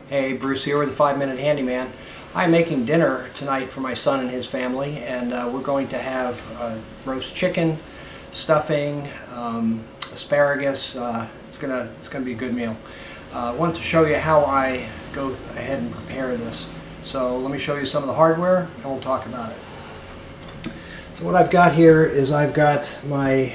Hey, Bruce here with the 5-Minute Handyman. I'm making dinner tonight for my son and his family, and we're going to have roast chicken, stuffing, asparagus. It's gonna be a good meal. I wanted to show you how I go ahead and prepare this. So let me show you some of the hardware, and we'll talk about it. So what I've got here is I've got my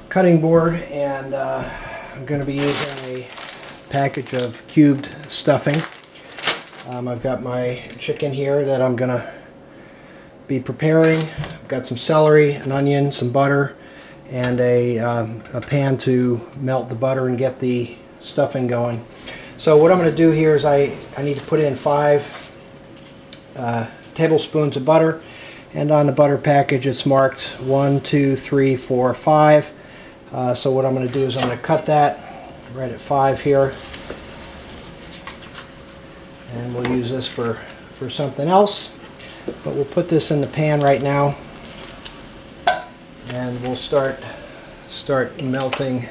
cutting board, and I'm going to be using a package of cubed stuffing. I've got my chicken here that I'm going to be preparing. I've got some celery, an onion, some butter, and a pan to melt the butter and get the stuffing going. So what I'm going to do here is I need to put in 5 tablespoons of butter, and on the butter package it's marked 1, 2, 3, 4, 5. So what I'm going to do is I'm going to cut that right at 5 here, and we'll use this for something else, but we'll put this in the pan right now, and we'll start melting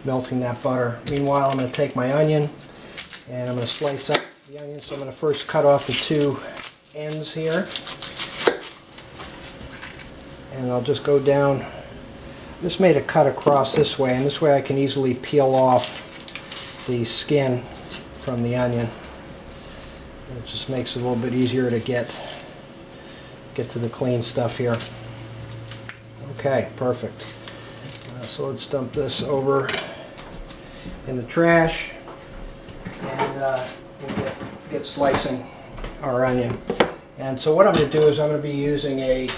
that butter. Meanwhile, I'm going to take my onion and I'm going to slice up the onion. So I'm going to first cut off the 2 ends here, and I'll just go down. Just made a cut across this way, and this way I can easily peel off the skin from the onion. It just makes it a little bit easier to get to the clean stuff here. Okay, perfect. So let's dump this over in the trash, and we'll get slicing our onion. And so what I'm going to do is I'm going to be using a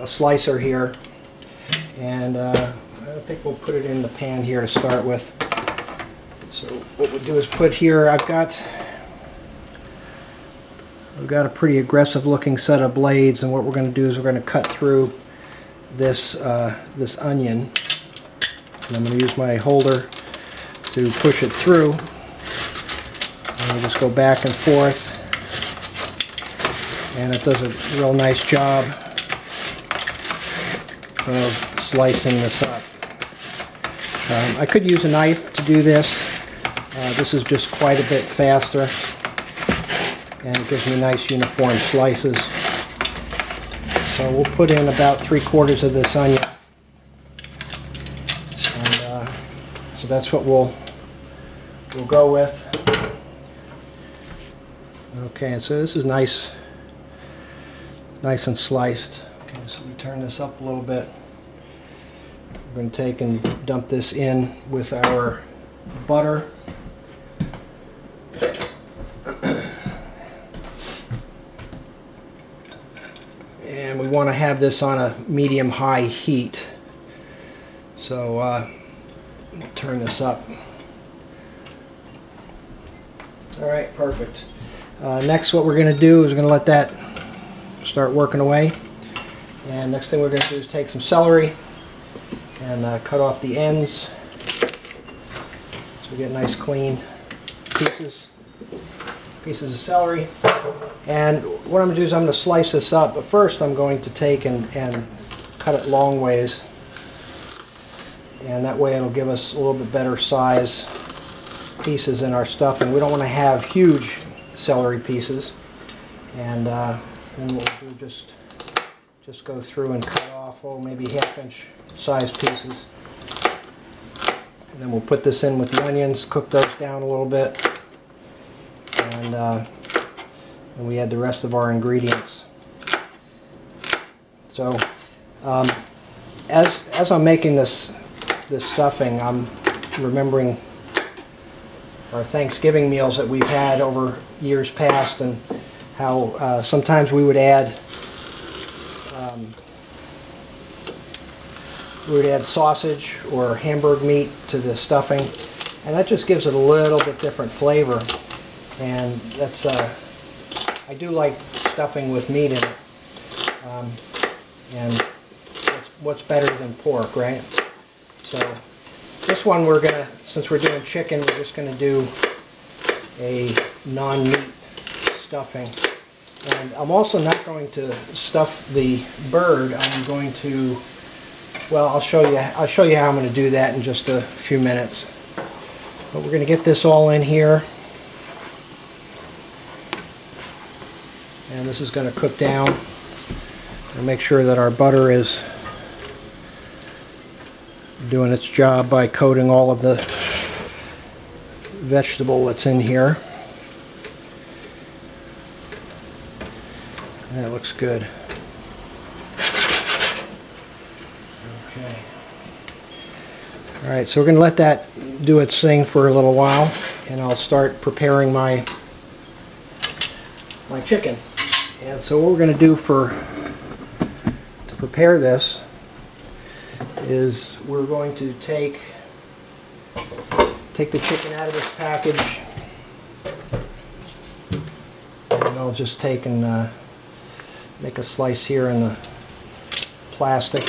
slicer here. And I think we'll put it in the pan here to start with. So what we'll do is put here, I've got a pretty aggressive looking set of blades, and what we're going to do is we're going to cut through this onion. And I'm going to use my holder to push it through. And I'll just go back and forth, and it does a real nice job of slicing this up. I could use a knife to do this. This is just quite a bit faster, and it gives me nice uniform slices. So we'll put in about 3/4 of this onion, and so that's what we'll go with. Okay, so this is nice and sliced. Okay, so we turn this up a little bit. We're going to take and dump this in with our butter. And we want to have this on a medium-high heat. So we'll turn this up. Alright, perfect. Next, what we're going to do is we're going to let that start working away. And next thing we're going to do is take some celery and cut off the ends, so we get nice clean pieces of celery. And what I'm going to do is I'm going to slice this up, but first I'm going to take and cut it long ways, and that way it'll give us a little bit better size pieces in our stuffing. We don't want to have huge celery pieces, and then we'll do just go through and cut off, maybe 1/2 inch size pieces. And then we'll put this in with the onions, cook those down a little bit, and we add the rest of our ingredients. So as I'm making this stuffing, I'm remembering our Thanksgiving meals that we've had over years past, and how sometimes we would add sausage or hamburg meat to the stuffing, and that just gives it a little bit different flavor. And that's I do like stuffing with meat in it, and what's better than pork, right? So this one since we're doing chicken, we're just going to do a non-meat stuffing. And I'm also not going to stuff the bird. I'm going to, well, I'll show you how I'm going to do that in just a few minutes. But we're going to get this all in here. And this is going to cook down. And make sure that our butter is doing its job by coating all of the vegetable that's in here. That looks good. Okay. Alright, so we're going to let that do its thing for a little while, and I'll start preparing my chicken. And so what we're going to do to prepare this is we're going to take the chicken out of this package, and I'll just take and make a slice here in the plastic.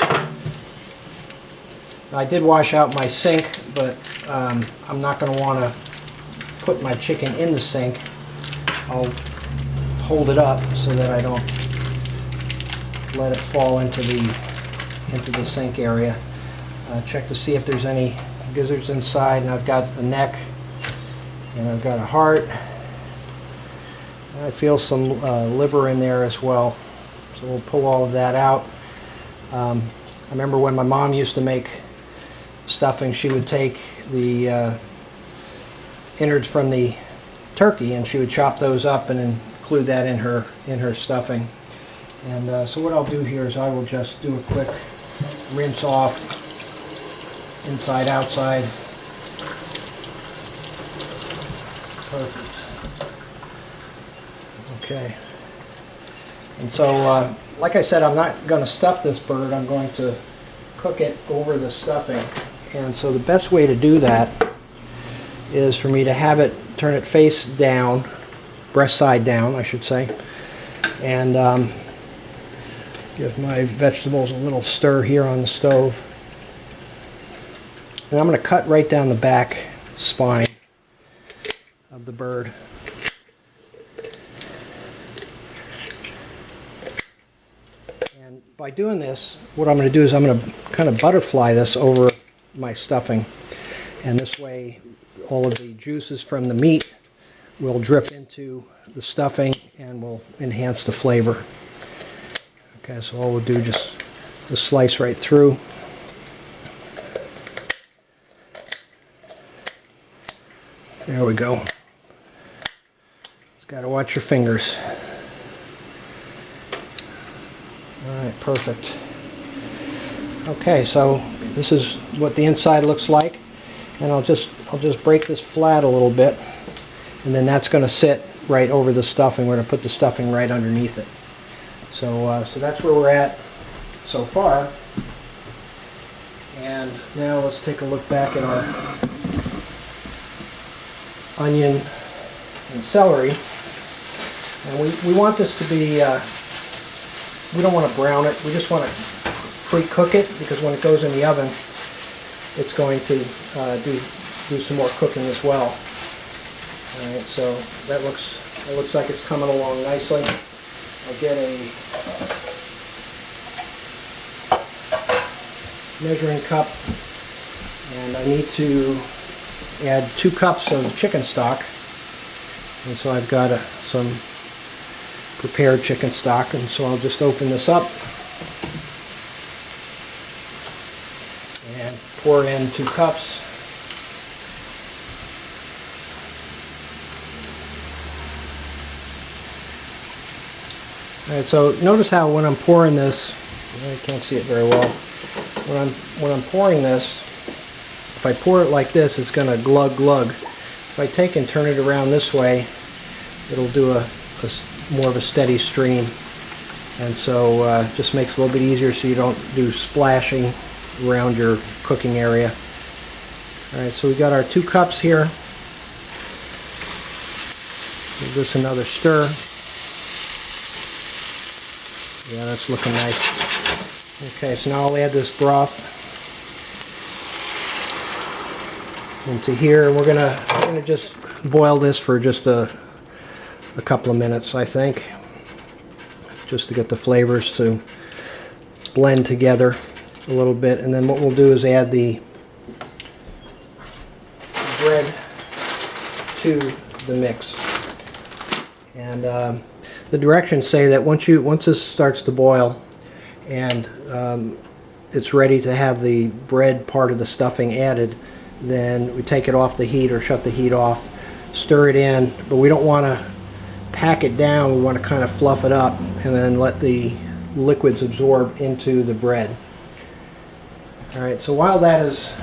I did wash out my sink, but I'm not going to want to put my chicken in the sink. I'll hold it up so that I don't let it fall into the sink area. Check to see if there's any gizzards inside, and I've got a neck and I've got a heart. And I feel some liver in there as well. So we'll pull all of that out. I remember when my mom used to make stuffing, she would take the innards from the turkey and she would chop those up and include that in her stuffing. And so what I'll do here is I will just do a quick rinse off, inside, outside. Perfect. Okay. And so, like I said, I'm not going to stuff this bird. I'm going to cook it over the stuffing. And so the best way to do that is for me to have it, turn it face down, breast side down, I should say, and give my vegetables a little stir here on the stove. And I'm going to cut right down the back spine of the bird. And by doing this, what I'm going to do is I'm going to kind of butterfly this over my stuffing. And this way, all of the juices from the meat will drip into the stuffing and will enhance the flavor. Okay, so all we'll do is just slice right through. There we go. Just got to watch your fingers. Alright, perfect. Okay, so this is what the inside looks like, and I'll just break this flat a little bit, and then that's going to sit right over the stuffing. We're going to put the stuffing right underneath it. So that's where we're at so far. And now let's take a look back at our onion and celery. And we want this to be, we don't want to brown it, we just want to pre-cook it, because when it goes in the oven it's going to do some more cooking as well. Alright, so that looks like it's coming along nicely. I'll get a measuring cup, and I need to add 2 cups of chicken stock. And so I've got some prepared chicken stock, and so I'll just open this up and pour in 2 cups. Alright, so notice how when I'm pouring this, I can't see it very well, when I'm pouring this, if I pour it like this, it's going to glug. If I take and turn it around this way, it'll do a more of a steady stream, and so just makes it a little bit easier so you don't do splashing around your cooking area. Alright, so we got our 2 cups here. Give this another stir. Yeah, that's looking nice. Okay, so now I'll add this broth into here. We're gonna just boil this for just a couple of minutes, I think, just to get the flavors to blend together a little bit. And then what we'll do is add the bread into the mix. And the directions say that once this starts to boil and it's ready to have the bread part of the stuffing added, then we take it off the heat or shut the heat off, stir it in, but we don't want to pack it down. We want to kind of fluff it up and then let the liquids absorb into the bread. Alright, so while that is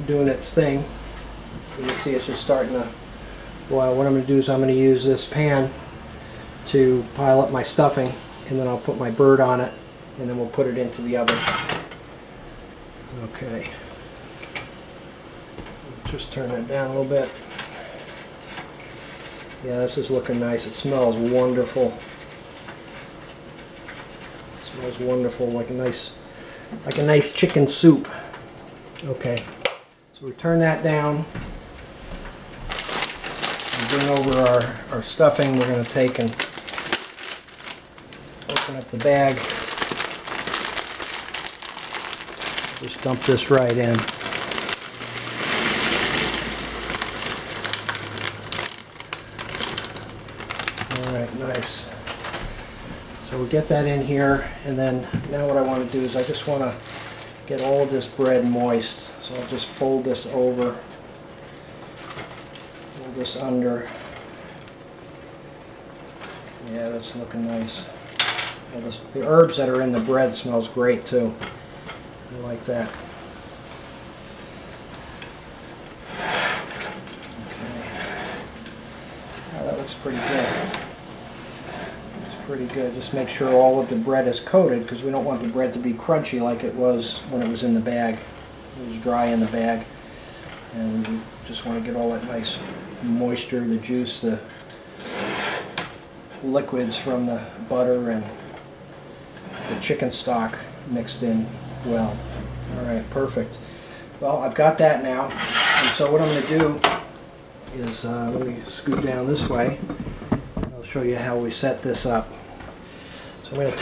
doing its thing, you can see it's just starting to boil. What I'm going to do is I'm going to use this pan to pile up my stuffing, and then I'll put my bird on it, and then we'll put it into the oven. Okay. Just turn that down a little bit. Yeah, this is looking nice. It smells wonderful. It smells wonderful, like a nice chicken soup. Okay, so we turn that down and bring over our stuffing. We're going to take and open up the bag. Just dump this right in. Alright, nice. So we'll get that in here, and then now what I want to do is I just want to get all of this bread moist. So I'll just fold this over, fold this under. Yeah, that's looking nice. Yeah, the herbs that are in the bread smells great too. I like that. Okay. Oh, that looks pretty good. Pretty good. Just make sure all of the bread is coated, because we don't want the bread to be crunchy like it was when it was in the bag. It was dry in the bag, and we just want to get all that nice moisture, the juice, the liquids from the butter and the chicken stock mixed in well. Alright, perfect. Well, I've got that now, and so what I'm going to do is, let me scoot down this way. I'll show you how we set this up. So I'm going to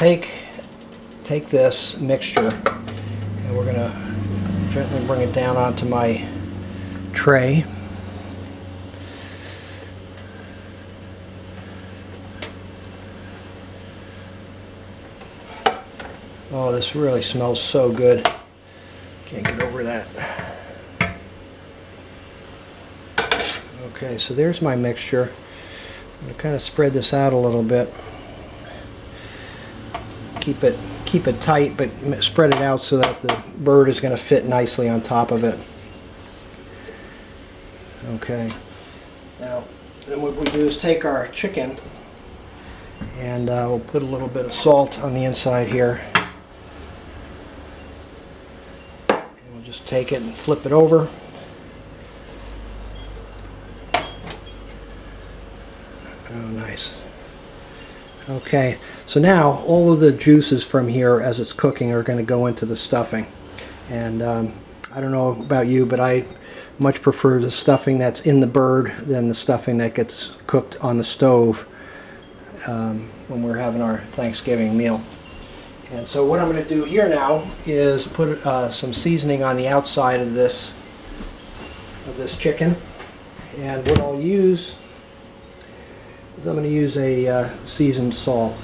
take this mixture, and we're going to gently bring it down onto my tray. Oh, this really smells so good. Can't get over that. Okay, so there's my mixture. I'm going to kind of spread this out a little bit. Keep it tight, but spread it out so that the bird is going to fit nicely on top of it. Okay. Now, then what we do is take our chicken, and we'll put a little bit of salt on the inside here. And we'll just take it and flip it over. Oh, nice. Okay, so now all of the juices from here as it's cooking are going to go into the stuffing. And I don't know about you, but I much prefer the stuffing that's in the bird than the stuffing that gets cooked on the stove when we're having our Thanksgiving meal. And so what I'm going to do here now is put some seasoning on the outside of this chicken. And what I'll use is I'm going to use a seasoned salt.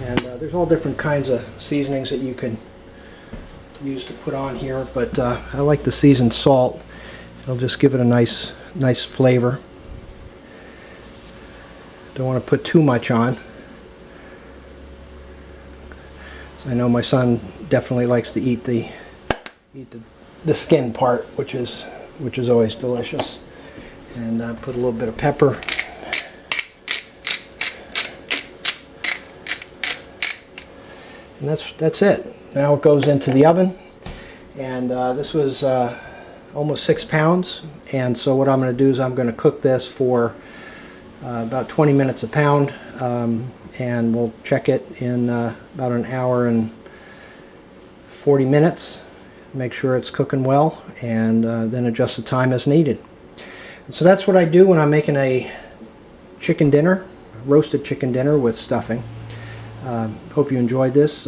And there's all different kinds of seasonings that you can use to put on here, but I like the seasoned salt. It'll just give it a nice flavor. Don't want to put too much on. So I know my son definitely likes to eat the skin part, which is always delicious. And put a little bit of pepper. And that's it. Now it goes into the oven, and this was almost 6 pounds, and so what I'm going to do is I'm going to cook this for about 20 minutes a pound, and we'll check it in about an hour and 40 minutes, make sure it's cooking well, and then adjust the time as needed. And so that's what I do when I'm making a chicken dinner, roasted chicken dinner with stuffing. Hope you enjoyed this.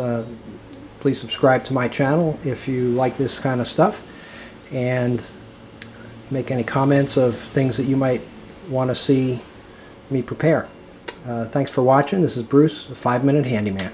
Please subscribe to my channel if you like this kind of stuff, and make any comments of things that you might want to see me prepare. Thanks for watching. This is Bruce, a 5-Minute Handyman.